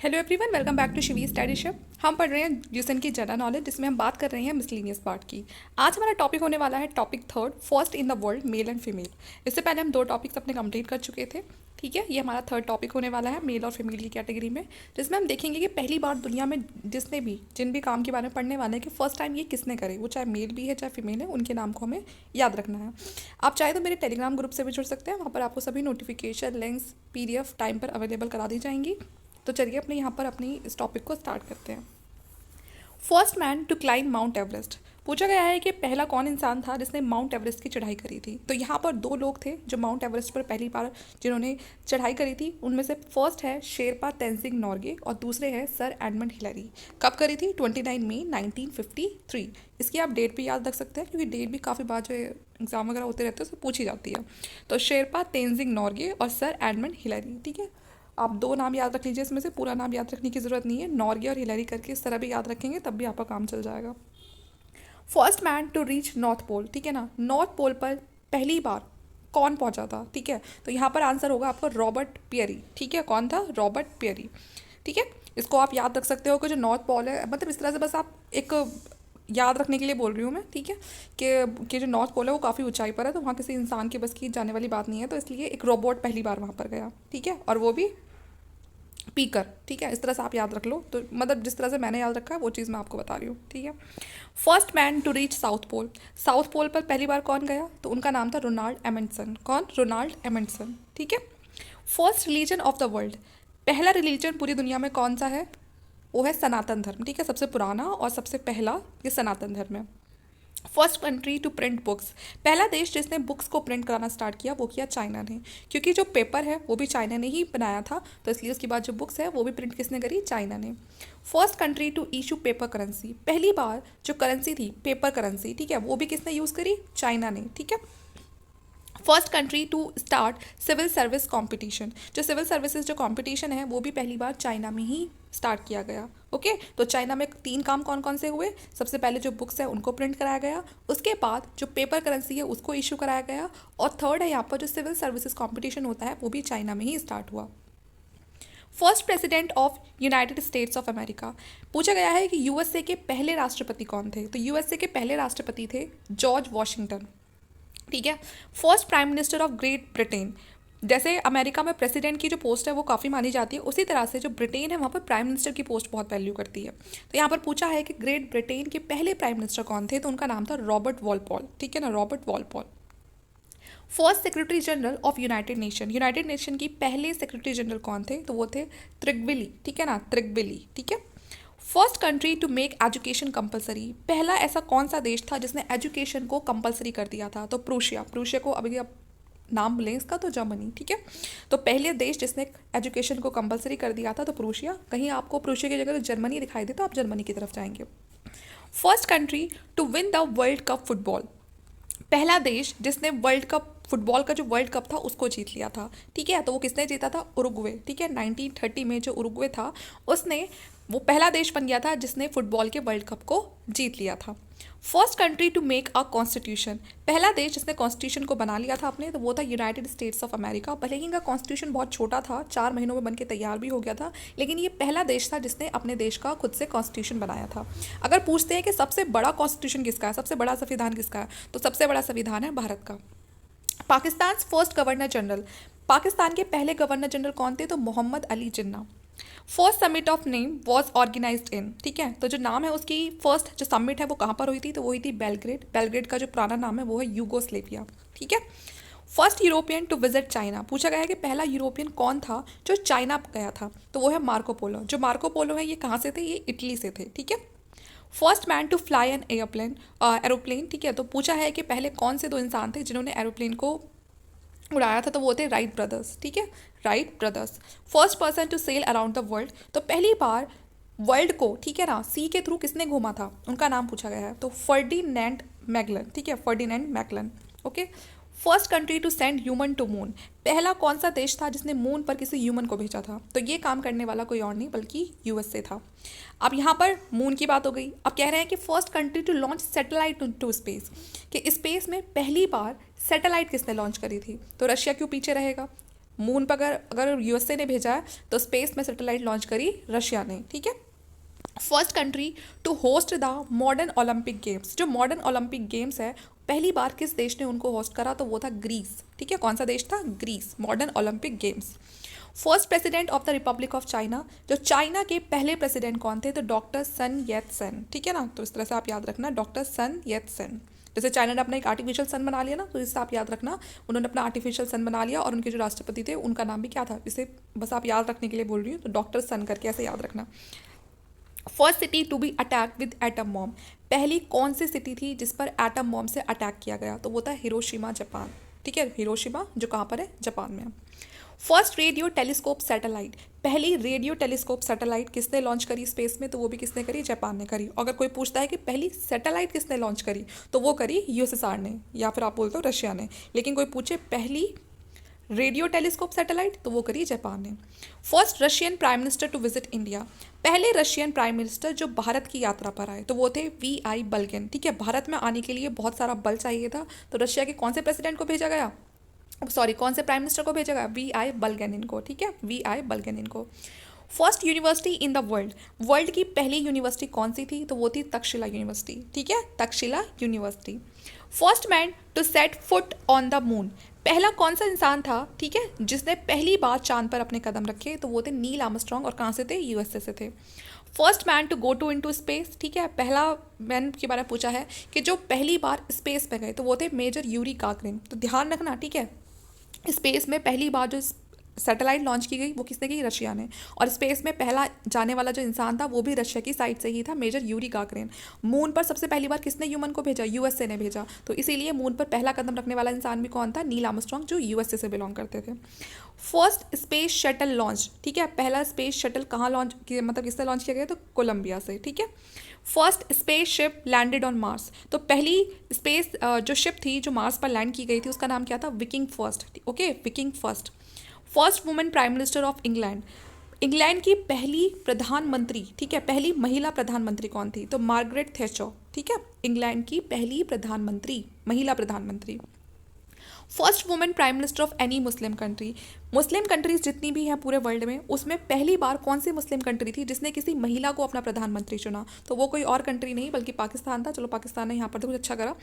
Hello everyone, welcome back to Shivi study ship. हम पढ़ रहे हैं ल्यूसन की जनरल नॉलेज, जिसमें हम बात कर रहे हैं मिसलिनियस पार्ट की। आज हमारा टॉपिक होने वाला है topic third, first in the world male and female. इससे पहले हम 2 टॉपिक्स अपने कंप्लीट कर चुके थे। ठीक है, ये हमारा थर्ड टॉपिक होने वाला है मेल और फीमेल की कैटेगरी में, जिसमें हम देखेंगे कि पहली बार दुनिया में जिन भी काम के बारे में पढ़ने वाले हैं कि फर्स्ट टाइम ये किसने करे, वो चाहे मेल भी है चाहे फीमेल है, उनके नाम को हमें याद रखना है। आप चाहे तो मेरे टेलीग्राम ग्रुप से भी जुड़ सकते हैं, वहाँ पर आपको सभी नोटिफिकेशन लिंक्स PDF टाइम पर अवेलेबल करा दी जाएंगी। तो चलिए अपने यहाँ पर अपनी इस टॉपिक को स्टार्ट करते हैं। First man to climb Mount Everest. पूछा गया है कि पहला कौन इंसान था जिसने माउंट एवरेस्ट की चढ़ाई करी थी। तो यहाँ पर 2 लोग थे जो माउंट एवरेस्ट पर पहली बार जिन्होंने चढ़ाई करी थी। उनमें से फर्स्ट है शेरपा तेंजिंग नोर्गे और दूसरे हैं सर एडमंड हिलरी। कब करी थी? 29 मई 1953। इसकी आप डेट भी याद रख सकते हैं, क्योंकि डेट भी काफ़ी बार जो एग्जाम वगैरह होते रहते हैं उससे पूछी जाती है। तो शेरपा तेंजिंग नोर्गे और सर एडमंड हिलरी। ठीक है, आप 2 नाम याद रख लीजिए, इसमें से पूरा नाम याद रखने की ज़रूरत नहीं है। नॉर्गे और हिलरी करके इस तरह भी याद रखेंगे तब भी आपका काम चल जाएगा। First man to reach North Pole. ठीक है ना, नॉर्थ पोल पर पहली बार कौन पहुंचा था? ठीक है, तो यहाँ पर आंसर होगा आपको रॉबर्ट पियरी। ठीक है, कौन था? Robert Peary. ठीक है, इसको आप याद रख सकते हो कि जो नॉर्थ पोल है, मतलब इस तरह से बस आप एक याद रखने के लिए बोल रही हूँ मैं। ठीक है, कि जो नॉर्थ पोल है वो काफ़ी ऊंचाई पर है, तो वहाँ किसी इंसान की बस की जाने वाली बात नहीं है, तो इसलिए एक रोबोट पहली बार वहाँ पर गया। ठीक है, और वो भी पीकर। ठीक है, इस तरह से आप याद रख लो। तो मतलब जिस तरह से मैंने याद रखा है वो चीज़ मैं आपको बता रही हूँ। ठीक है, first man to reach South Pole. South Pole पर पहली बार कौन गया? तो उनका नाम था रोनाल्ड एमंडसन। कौन? Ronald Amundsen. ठीक है, first religion of the world. पहला रिलीजन पूरी दुनिया में कौन सा है? वो है सनातन धर्म। ठीक है, सबसे पुराना और सबसे पहला ये सनातन धर्म है। First country to print books. पहला देश जिसने बुक्स को प्रिंट कराना स्टार्ट किया वो किया चाइना ने, क्योंकि जो पेपर है वो भी चाइना ने ही बनाया था, तो इसलिए उसके बाद जो बुक्स है वो भी प्रिंट किसने करी? चाइना ने। First country to issue paper currency. पहली बार जो करेंसी थी पेपर करेंसी, ठीक है, वो भी किसने यूज़ करी? चाइना ने। ठीक है, first country to start civil service competition. जो सिविल सर्विसेज जो कंपटीशन है वो भी पहली बार चाइना में ही स्टार्ट किया गया। ओके, तो चाइना में 3 काम कौन कौन से हुए? सबसे पहले जो बुक्स है उनको प्रिंट कराया गया, उसके बाद जो पेपर करेंसी है उसको इशू कराया गया, और थर्ड है यहाँ पर जो सिविल सर्विसेज कंपटीशन होता है वो भी चाइना में ही स्टार्ट हुआ। First president of United states of America. पूछा गया है कि यूएसए के पहले राष्ट्रपति कौन थे? तो यूएसए के पहले राष्ट्रपति थे जॉर्ज वॉशिंगटन। ठीक है, first prime minister of Great Britain. जैसे अमेरिका में प्रेसिडेंट की जो पोस्ट है वो काफ़ी मानी जाती है, उसी तरह से जो ब्रिटेन है वहाँ पर प्राइम मिनिस्टर की पोस्ट बहुत वैल्यू करती है। तो यहाँ पर पूछा है कि ग्रेट ब्रिटेन के पहले प्राइम मिनिस्टर कौन थे? तो उनका नाम था रॉबर्ट वॉलपॉल। ठीक है ना, Robert Walpole. First secretary general of United Nation. United Nation की पहले सेक्रेटरी जनरल कौन थे? तो वो थे त्रिगविली। ठीक है ना, त्रिगविली। ठीक है, first country to make education compulsory. पहला ऐसा कौन सा देश था जिसने एजुकेशन को कंपलसरी कर दिया था? तो प्रूशिया। प्रूशिया को अभी आप नाम लें इसका, तो जर्मनी। ठीक है, तो पहले देश जिसने एजुकेशन को कंपलसरी कर दिया था तो प्रूशिया। कहीं आपको प्रूशिया की जगह तो जर्मनी दिखाई दे तो आप जर्मनी की तरफ जाएंगे। First country to win the World Cup football. पहला देश जिसने वर्ल्ड कप फुटबॉल का जो वर्ल्ड कप था उसको जीत लिया था। ठीक है, तो वो किसने जीता था? उरुग्वे। ठीक है, 1930 में जो उरुग्वे था उसने वो पहला देश बन गया था जिसने फुटबॉल के वर्ल्ड कप को जीत लिया था। First country to make a constitution. पहला देश जिसने कॉन्स्टिट्यूशन को बना लिया था अपने, तो वो था यूनाइटेड स्टेट्स ऑफ अमेरिका। भले ही इनका कॉन्स्टिट्यूशन बहुत छोटा था, 4 महीनों में बन के तैयार भी हो गया था, लेकिन ये पहला देश था जिसने अपने देश का खुद से कॉन्स्टिट्यूशन बनाया था। अगर पूछते हैं कि सबसे बड़ा कॉन्स्टिट्यूशन किसका है, सबसे बड़ा संविधान किसका है, तो सबसे बड़ा संविधान है भारत का। Pakistan first governor general. Pakistan के पहले गवर्नर जनरल कौन थे? तो Mohammad Ali Jinnah. First summit of name was organized in. ठीक है, तो जो नाम है उसकी फर्स्ट जो समिट है वो कहाँ पर हुई थी? तो वो हुई थी बेलग्रेड। बेलग्रेड का जो पुराना नाम है वो है यूगोस्लेविया। ठीक है, first European to visit China. पूछा गया है कि पहला यूरोपियन कौन था जो चाइना गया था? तो वो है मार्को पोलो। जो मार्को पोलो है ये कहाँ से थे? ये इटली से थे। ठीक है, first man to fly an aeroplane. ठीक है, तो पूछा है कि पहले कौन से 2 इंसान थे जिन्होंने एरोप्लेन को उड़ाया था? तो वो थे राइट ब्रदर्स। ठीक है, Wright brothers. First person to sail around the world. तो पहली बार वर्ल्ड को, ठीक है ना, सी के थ्रू किसने घूमा था? उनका नाम पूछा गया है, तो फर्डिनेंड मैगलन। ठीक है, Ferdinand Magellan. Okay, first country to send human to moon. पहला कौन सा देश था जिसने मून पर किसी ह्यूमन को भेजा था? तो ये काम करने वाला कोई और नहीं बल्कि यूएसए था। अब यहाँ पर मून की बात हो गई। अब कह रहे हैं कि first country to launch satellite to space, कि स्पेस में पहली बार सैटेलाइट किसने लॉन्च करी थी? तो रशिया क्यों पीछे रहेगा? मून पर अगर अगर यूएसए ने भेजा है तो स्पेस में सैटेलाइट लॉन्च करी रशिया ने, ठीक है। First country to host the modern Olympic games, जो मॉडर्न ओलंपिक गेम्स है पहली बार किस देश ने उनको होस्ट करा, तो वो था ग्रीस, ठीक है। कौन सा देश था? Greece. Modern Olympic games. First president of the republic of China, जो चाइना के पहले प्रेसिडेंट कौन थे? तो डॉक्टर सन येत सेन, ठीक है ना। तो इस तरह से आप याद रखना, डॉक्टर सन येत सेन। जैसे चाइना ने अपना एक आर्टिफिशियल सन बना लिया ना, तो इससे आप याद रखना उन्होंने अपना आर्टिफिशियल सन बना लिया, और उनके जो राष्ट्रपति थे उनका नाम भी क्या था, इसे बस आप याद रखने के लिए बोल रही हूँ, तो डॉक्टर सन करके ऐसे याद रखना। First city to be attack with atom bomb, पहली कौन सी सिटी थी जिस पर एटम बॉम्ब से अटैक किया गया? तो वो था हिरोशिमा, जापान, ठीक है। हिरोशिमा जो कहाँ पर है? जापान में। फर्स्ट रेडियो टेलीस्कोप सैटेलाइट, पहली रेडियो टेलीस्कोप सैटेलाइट किसने लॉन्च करी स्पेस में? तो वो भी किसने करी? जापान ने करी। अगर कोई पूछता है कि पहली सैटेलाइट किसने लॉन्च करी, तो वो करी यूएसएसआर ने, या फिर आप बोलते हो रशिया ने। लेकिन कोई पूछे पहली रेडियो टेलीस्कोप सैटेलाइट, तो वो करी जापान ने। First Russian prime minister to visit India, पहले रशियन प्राइम मिनिस्टर जो भारत की यात्रा पर आए, तो वो थे वी.आई. बल्गेन, ठीक है। भारत में आने के लिए बहुत सारा बल चाहिए था, तो रशिया के कौन से प्रेसिडेंट को भेजा गया, सॉरी कौन से प्राइम मिनिस्टर को भेजा गया? वी.आई. बल्गेनिन को, ठीक है, वी.आई. बल्गेनिन को। First university in the world, world की पहली यूनिवर्सिटी कौन सी थी? तो वो थी तक्षशिला यूनिवर्सिटी, ठीक है, Takshashila university. First man to set foot on the moon, पहला कौन सा इंसान था, ठीक है, जिसने पहली बार चांद पर अपने कदम रखे? तो वो थे नील आर्मस्ट्रॉन्ग, और कहाँ से थे? यूएसए से थे। First man to go to into space, ठीक है, पहला मैन के बारे में पूछा है कि जो पहली बार स्पेस में गए, तो वो थे मेजर यूरी गागरिन। तो ध्यान रखना, ठीक है, स्पेस में पहली बार जो सैटेलाइट लॉन्च की गई वो किसने की? रशिया ने। और स्पेस में पहला जाने वाला जो इंसान था वो भी रशिया की साइड से ही था, मेजर यूरी गागरिन। मून पर सबसे पहली बार किसने ह्यूमन को भेजा? यूएसए ने भेजा। तो इसीलिए मून पर पहला कदम रखने वाला इंसान भी कौन था? नील आर्मस्ट्रॉन्ग, जो यूएसए से बिलोंग करते थे। फर्स्ट स्पेस शटल लॉन्च, ठीक है, पहला स्पेस शटल कहाँ लॉन्च किया, मतलब किससे लॉन्च किया गया? तो कोलंबिया से, ठीक है। First space ship landed on Mars, तो पहली स्पेस जो शिप थी जो मार्स पर लैंड की गई थी उसका नाम क्या था? Viking first, okay, Viking first. First women prime minister of England, England की पहली प्रधानमंत्री, ठीक है, पहली महिला प्रधानमंत्री कौन थी? तो मार्गरेट थैचर, ठीक है, इंग्लैंड की पहली प्रधानमंत्री, महिला प्रधानमंत्री। First women prime minister of any Muslim country, Muslim countries जितनी भी हैं पूरे वर्ल्ड में, उसमें पहली बार कौन सी मुस्लिम कंट्री थी जिसने किसी महिला को अपना प्रधानमंत्री चुना? तो वो कोई और कंट्री नहीं बल्कि पाकिस्तान था। चलो पाकिस्तान ने यहाँ पर तो कुछ अच्छा करा।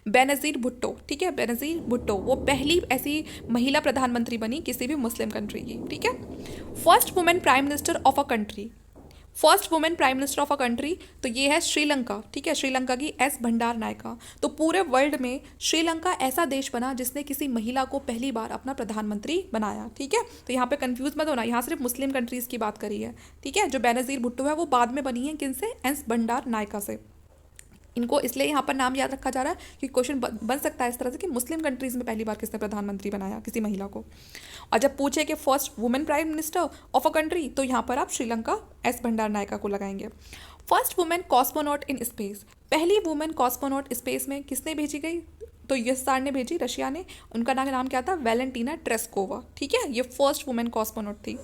बेनज़ीर भुट्टो, ठीक है, बेनज़ीर भुट्टो वो पहली ऐसी महिला प्रधानमंत्री बनी किसी भी मुस्लिम कंट्री की, ठीक है। First women prime minister of a country, first women prime minister of a country, तो ये है श्रीलंका, ठीक है, श्रीलंका की एस भंडार नायका। तो पूरे वर्ल्ड में श्रीलंका ऐसा देश बना जिसने किसी महिला को पहली बार अपना प्रधानमंत्री बनाया, ठीक है। तो यहाँ पे कंफ्यूज मत होना, यहाँ सिर्फ मुस्लिम कंट्रीज़ की बात करी है, ठीक है। जो बेनज़ीर भुट्टो है वो बाद में बनी है किनसे? एस भंडार नायका से। इनको इसलिए यहाँ पर नाम याद रखा जा रहा है कि क्वेश्चन बन सकता है इस तरह से कि मुस्लिम कंट्रीज़ में पहली बार किसने प्रधानमंत्री बनाया किसी महिला को। और जब पूछे कि first women prime minister of a country, तो यहाँ पर आप श्रीलंका एस भंडार नायका को लगाएंगे। First women cosmonaut in space, पहली वुमेन कॉस्मोनॉट स्पेस में किसने भेजी गई? तो यूएसएसआर ने भेजी, रशिया ने। उनका नाम क्या था? वैलेंटीना ट्रेस्कोवा, ठीक है, ये फर्स्ट वुमेन कॉस्मोनॉट थी।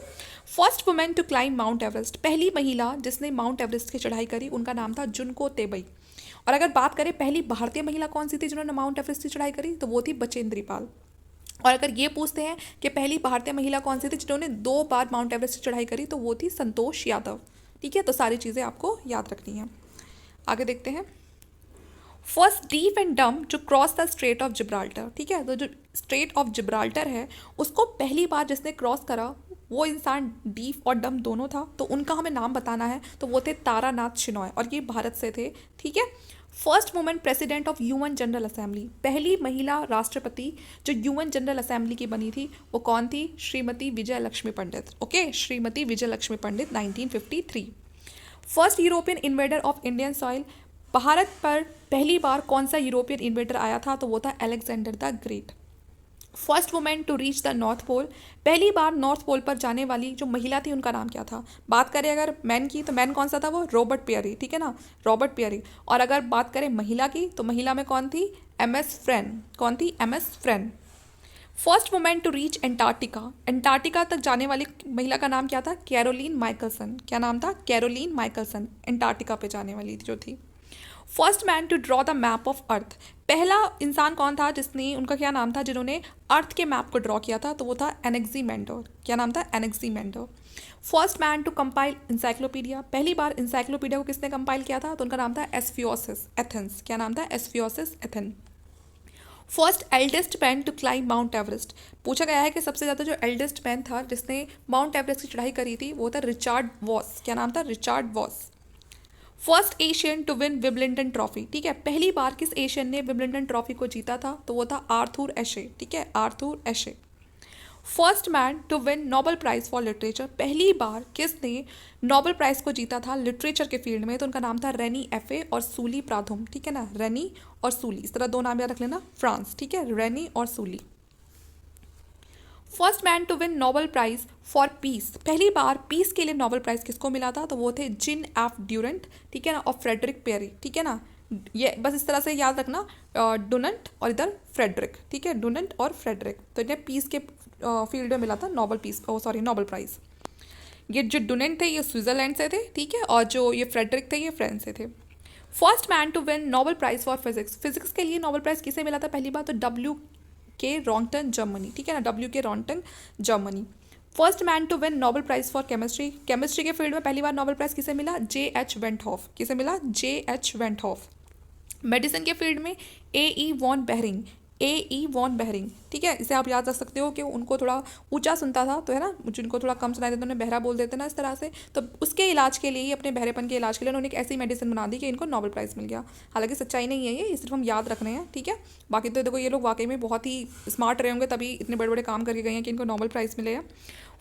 First women to climb Mount Everest, पहली महिला जिसने माउंट एवरेस्ट की चढ़ाई करी उनका नाम था जुनको तेबई। और अगर बात करें पहली भारतीय महिला कौन सी थी जिन्होंने माउंट एवरेस्ट की चढ़ाई करी, तो वो थी बचेंद्री पाल। और अगर ये पूछते हैं कि पहली भारतीय महिला कौन सी थी जिन्होंने 2 बार माउंट एवरेस्ट की चढ़ाई करी, तो वो थी संतोष यादव, ठीक है। तो सारी चीज़ें आपको याद रखनी है। आगे देखते हैं। फर्स्ट डीफ एंड डम जो cross the straight of Gibraltar, ठीक है, तो जो स्ट्रेट ऑफ जिब्राल्टर है उसको पहली बार जिसने क्रॉस करा वो इंसान डीफ और डम दोनों था, तो उनका हमें नाम बताना है। तो वो थे तारानाथ शिनॉय, और ये भारत से थे, ठीक है। First women president of UN general assembly, पहली महिला राष्ट्रपति जो यूएन जनरल असेंबली की बनी थी वो कौन थी? Shrimati Vijay Lakshmi Pandit, okay, Shrimati Vijay Lakshmi Pandit, 1953। First European invader of Indian soil, Bharat पर पहली बार कौन सा यूरोपियन इन्वेडर आया था? तो वो था Alexander the Great. First women to reach the North Pole, पहली बार नॉर्थ पोल पर जाने वाली जो महिला थी उनका नाम क्या था? बात करें अगर मैन की, तो मैन कौन सा था? वो रॉबर्ट पियरी, ठीक है ना, रॉबर्ट पियरी। और अगर बात करें महिला की, तो महिला में कौन थी? एमएस फ्रेन, कौन थी? एमएस फ्रेन। First women to reach Antarctica, Antarctica तक जाने वाली महिला का नाम क्या था? कैरोलीन माइकलसन, क्या नाम था? कैरोलीन माइकलसन, एंटार्क्टिका पे जाने वाली जो थी। First man to draw the map of earth, पहला इंसान कौन था जिसने, उनका क्या नाम था, जिन्होंने अर्थ के मैप को ड्रॉ किया था, तो वो था एनेक्सीमेंडर। क्या नाम था? Anaximander. First man to compile encyclopedia, पहली बार इंसाइक्लोपीडिया को किसने कंपाइल किया था, तो उनका नाम था एस्फियोसिस एथेंस। क्या नाम था? एस्फियोसिस एथेन। First eldest man to climb Mount Everest, पूछा गया है कि सबसे ज़्यादा जो एल्डेस्ट मैन था जिसने माउंट एवरेस्ट की चढ़ाई करी थी वो था रिचार्ड वॉस। क्या नाम था? Richard Voss. First Asian to win Wimbledon trophy, ठीक है, पहली बार किस एशियन ने विम्बलडन ट्रॉफी को जीता था, तो वो था आर्थर एशे। ठीक है, Arthur Ashe. First man to win Nobel prize for literature, पहली बार किसने नोबेल प्राइज को जीता था लिटरेचर के फील्ड में, तो उनका नाम था रेनी एफे और सूली प्राधुम। ठीक है ना, रेनी और सूली, इस तरह दो नाम याद रख लेना, फ्रांस। ठीक है, रेनी और Sully. First man to win Nobel prize for peace, पहली बार पीस के लिए नोबेल प्राइज किसको मिला था, तो वो थे जिन एफ ड्यूरेंट। ठीक है ना, और फ्रेडरिक पेरी। ठीक है ना, ये बस इस तरह से याद रखना, डुनंट और इधर फ्रेडरिक। ठीक है, डुनंट और फ्रेडरिक, तो इन्हें पीस के फील्ड में मिला था Nobel peace, sorry Nobel prize. ये जो डुनंट थे ये स्विट्जरलैंड से थे। ठीक है, और जो ये फ्रेडरिक थे ये फ्रांस से थे। First man to win Nobel prize for physics, physics के लिए नोबेल प्राइज किसे मिला था पहली बार, तो डब्ल्यू के रॉन्गटन जर्मनी। ठीक है ना, W K Roentgen Germany. First man to win Nobel prize for chemistry, chemistry के फील्ड में पहली बार नोबेल प्राइज किसे मिला, जे एच वेंटहॉफ। किसे मिला? J H van't Hoff. मेडिसिन के फील्ड में A E von Behring, A E von Behring. ठीक है, इसे आप याद रख सकते हो कि उनको थोड़ा ऊंचा सुनता था, तो है ना, जिनको थोड़ा कम सुनाई देता उन्हें बहरा बोल देते ना, इस तरह से, तो उसके इलाज के लिए, अपने बहरेपन के इलाज के लिए उन्होंने एक ऐसी मेडिसिन बना दी कि इनको नोबेल प्राइज़ मिल गया। हालांकि सच्चाई नहीं है ये सिर्फ हम याद रख रहे हैं। ठीक है, बाकी तो देखो ये लोग वाकई में बहुत ही स्मार्ट रहे होंगे तभी इतने बड़े बड़े काम करके गए हैं कि इनको नोबेल प्राइज़ मिले हैं।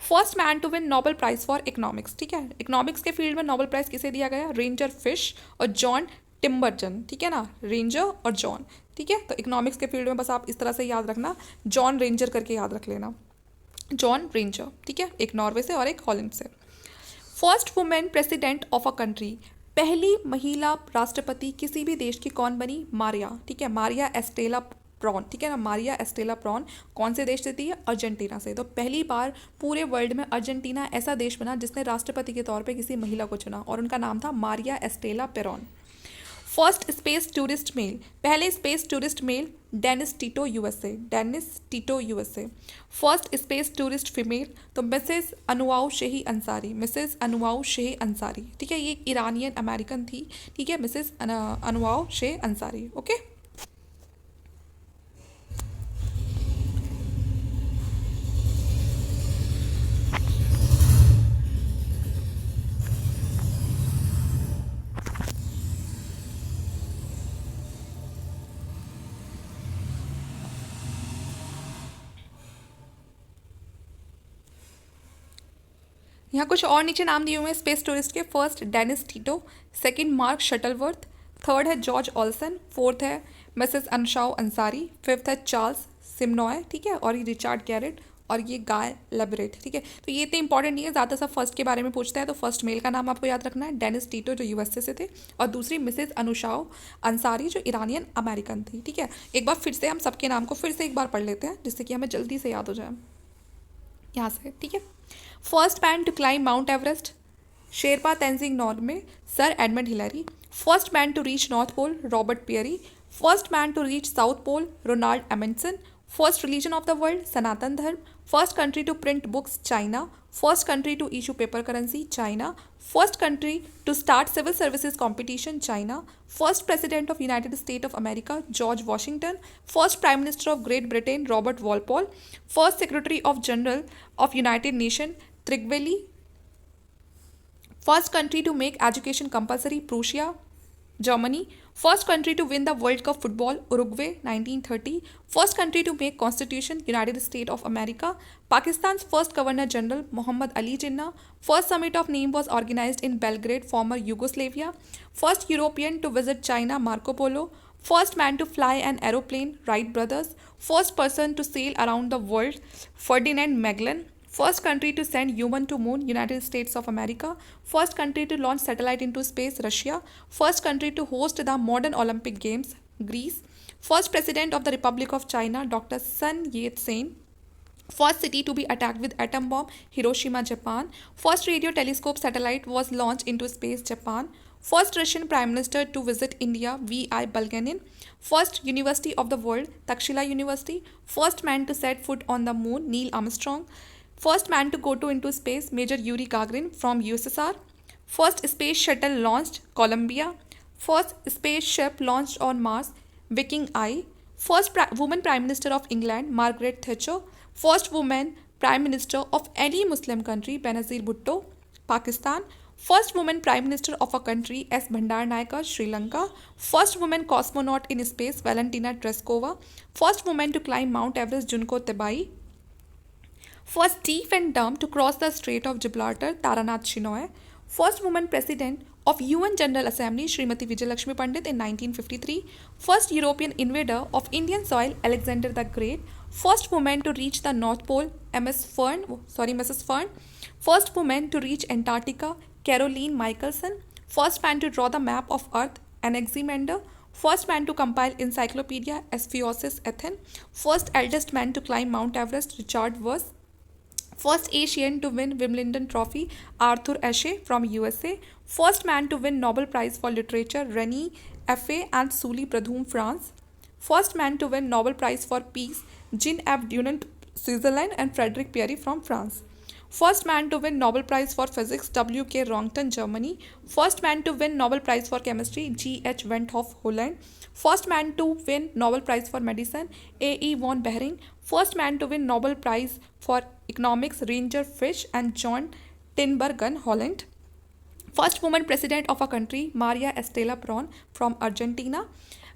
First man to win Nobel prize for economics, ठीक है, इकोनॉमिक्स के फील्ड में नोबेल प्राइज़ किसे दिया गया, रेंजर फिश और जॉन टिम्बरजन। ठीक है ना, रेंजर और जॉन। ठीक है, तो इकोनॉमिक्स के फील्ड में बस आप इस तरह से याद रखना, जॉन रेंजर करके याद रख लेना, जॉन रेंजर। ठीक है, एक नॉर्वे से और एक हॉलैंड से। First women president of a country, पहली महिला राष्ट्रपति किसी भी देश की कौन बनी, मारिया। ठीक है, मारिया एस्टेला प्रॉन। ठीक है ना, मारिया एस्टेला प्रॉन कौन से देश से थी, अर्जेंटीना से। तो पहली बार पूरे वर्ल्ड में अर्जेंटीना ऐसा देश बना जिसने राष्ट्रपति के तौर पे किसी महिला को चुना और उनका नाम था Maria Estela Peron. First space tourist male, पहले space tourist male Dennis Tito USA, Dennis Tito USA. First space tourist female, तो Mrs Anousheh Ansari, Mrs Anousheh Ansari. ठीक है, ये ईरानियन अमेरिकन थी। ठीक है, Mrs Anousheh Ansari. Okay, यहाँ कुछ और नीचे नाम दिए हुए हैं स्पेस टूरिस्ट के। First Dennis Tito, second Mark Shuttleworth, third है जॉर्ज ऑल्सन, फोर्थ है मिसेस अनशाओ अंसारी, फिफ्थ है चार्ल्स सिमनॉय। ठीक है, और ये रिचार्ड गैरेट और ये गाय लेबरेट। ठीक है, तो ये इतने इंपॉर्टेंट नहीं है, ज़्यादा सा फर्स्ट के बारे में पूछता है, तो फर्स्ट मेल का नाम आपको याद रखना है डेनिस टीटो जो यूएसए से थे, और दूसरी मिसेस अनुशाओ अंसारी जो ईरानियन अमेरिकन थी। ठीक है, एक बार फिर से हम सबके नाम को फिर से एक बार पढ़ लेते हैं जिससे कि हमें जल्दी से याद हो जाए यहाँ से। ठीक है, first man to climb Mount Everest Sherpa Tenzing Norgay, sir Edmund Hillary. First man to reach North Pole Robert Peary. First man to reach South Pole Ronald Amundsen. First religion of the world Sanatan Dharma. First country to print books China. First country to issue paper currency China. First country to start civil services competition China. First president of United State of America George Washington. First prime minister of Great Britain Robert Walpole. First secretary of general of United Nation Trygve Lie. First country to make education compulsory Prussia Germany. First country to win the World Cup football Uruguay 1930. First country to make constitution United States of America. Pakistan's first Governor General Muhammad Ali Jinnah. First summit of name was organized in Belgrade, former Yugoslavia. First European to visit China Marco Polo. First man to fly an aeroplane Wright brothers. First person to sail around the world Ferdinand Magellan. First country to send human to moon United States of America. First country to launch satellite into space Russia. First country to host the modern Olympic Games Greece. First president of the Republic of China Dr. Sun Yat-sen. First city to be attacked with atom bomb, Hiroshima, Japan. First radio telescope satellite was launched into space, Japan. First Russian Prime Minister to visit India, V.I. Bulganin. First University of the world, Takshila University. First man to set foot on the moon, Neil Armstrong. First man to go into space, Major Yuri Gagarin from USSR. First space shuttle launched, Columbia. First spaceship launched on Mars, Viking I. First woman Prime Minister of England, Margaret Thatcher. First woman Prime Minister of any Muslim country, Benazir Bhutto, Pakistan. First woman Prime Minister of a country, S. Bhandaranaike, Sri Lanka. First woman cosmonaut in space, Valentina Tereshkova. First woman to climb Mount Everest, Junko Tabei. First deaf and dumb to cross the Strait of Gibraltar, Taranat Shinoy. First woman President of UN General Assembly, Srimati Vijayalakshmi Pandit in 1953. First European invader of Indian soil, Alexander the Great. First woman to reach the North Pole, Mrs. Fern. First woman to reach Antarctica, Caroline Michelson. First man to draw the map of Earth, Anaximander. First man to compile encyclopedia, Asphyxis Ethen. First eldest man to climb Mount Everest, Richard Worth. First Asian to win Wimbledon Trophy, Arthur Ashe from USA. First man to win Nobel Prize for Literature, René F.A. and Sully Pradhoum, France. First man to win Nobel Prize for Peace, Jean-Yves Dunant, Switzerland, and Frederick Pierre from France. First man to win Nobel Prize for Physics, W.K. Röntgen, Germany. First man to win Nobel Prize for Chemistry, G.H. Wenthoff, Holland. First man to win Nobel Prize for Medicine, A.E. von Behring. First man to win Nobel Prize for Economics, Ranger Fish and John Tinbergen, Holland. First woman president of a country, Maria Estela Perón from Argentina.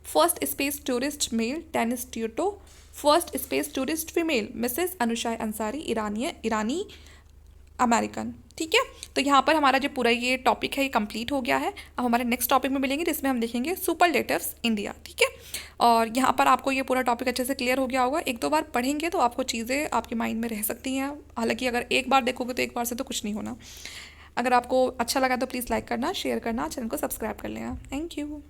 First space tourist male, Dennis Tito. First space tourist female, Mrs. Anusha Ansari, Irani American. ठीक है, तो यहाँ पर हमारा जो पूरा ये topic है ये कंप्लीट हो गया है। अब हमारे नेक्स्ट टॉपिक में मिलेंगे जिसमें हम देखेंगे सुपरलेटिव्स इंडिया। ठीक है, और यहाँ पर आपको ये पूरा टॉपिक अच्छे से क्लियर हो गया होगा। एक दो बार पढ़ेंगे तो आपको चीज़ें आपके माइंड में रह सकती हैं। हालांकि अगर एक बार देखोगे तो एक बार से तो कुछ नहीं होना। अगर आपको अच्छा लगा तो प्लीज़ लाइक करना, शेयर करना, चैनल को सब्सक्राइब कर लेना। Thank you.